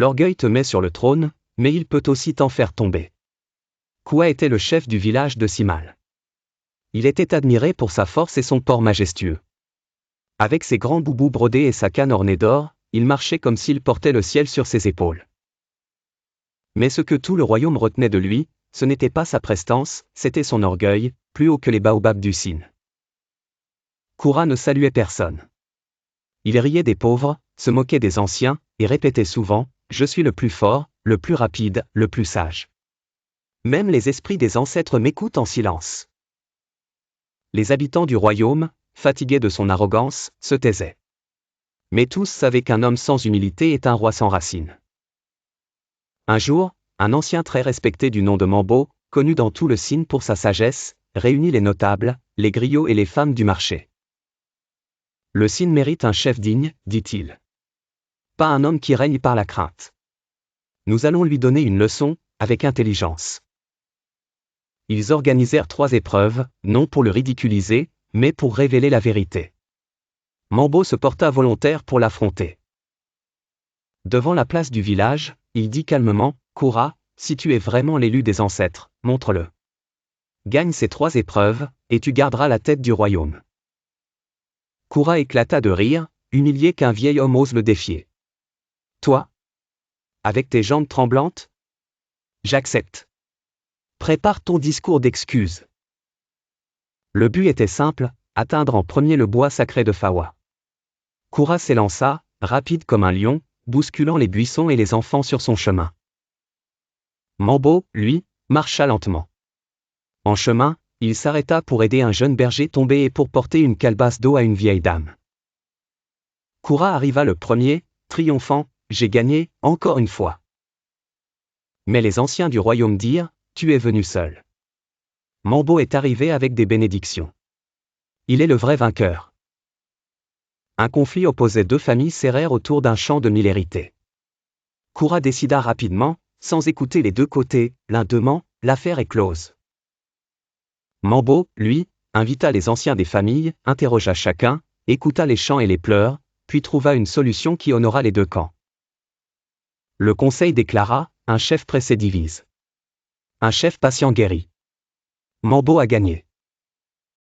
L'orgueil te met sur le trône, mais il peut aussi t'en faire tomber. Kua était le chef du village de Simal. Il était admiré pour sa force et son port majestueux. Avec ses grands boubous brodés et sa canne ornée d'or, il marchait comme s'il portait le ciel sur ses épaules. Mais ce que tout le royaume retenait de lui, ce n'était pas sa prestance, c'était son orgueil, plus haut que les baobabs du Sine. Kura ne saluait personne. Il riait des pauvres, se moquait des anciens, et répétait souvent « Je suis le plus fort, le plus rapide, le plus sage. Même les esprits des ancêtres m'écoutent en silence. » Les habitants du royaume, fatigués de son arrogance, se taisaient. Mais tous savaient qu'un homme sans humilité est un roi sans racines. Un jour, un ancien très respecté du nom de Mambo, connu dans tout le Sine pour sa sagesse, réunit les notables, les griots et les femmes du marché. Le Sine mérite un chef digne, dit-il. Pas un homme qui règne par la crainte. Nous allons lui donner une leçon, avec intelligence. Ils organisèrent 3 épreuves, non pour le ridiculiser, mais pour révéler la vérité. Mambo se porta volontaire pour l'affronter. Devant la place du village, il dit calmement « Kura, si tu es vraiment l'élu des ancêtres, montre-le. Gagne ces 3 épreuves, et tu garderas la tête du royaume. » Kura éclata de rire, humilié qu'un vieil homme ose le défier. « Toi? Avec tes jambes tremblantes? J'accepte. Prépare ton discours d'excuses. » Le but était simple, atteindre en premier le bois sacré de Fawa. Kura s'élança, rapide comme un lion, bousculant les buissons et les enfants sur son chemin. Mambo, lui, marcha lentement. En chemin, il s'arrêta pour aider un jeune berger tombé et pour porter une calebasse d'eau à une vieille dame. Kura arriva le premier, triomphant, « J'ai gagné, encore une fois. » Mais les anciens du royaume dirent, « Tu es venu seul. Mambo est arrivé avec des bénédictions. Il est le vrai vainqueur. » Un conflit opposait 2 familles serrèrent autour d'un champ de mille hérités. Kura décida rapidement, sans écouter les 2 côtés, l'un dement, l'affaire est close. Mambo, lui, invita les anciens des familles, interrogea chacun, écouta les chants et les pleurs, puis trouva une solution qui honora les 2 camps. Le conseil déclara, un chef pressé divise. Un chef patient guérit. Mambo a gagné.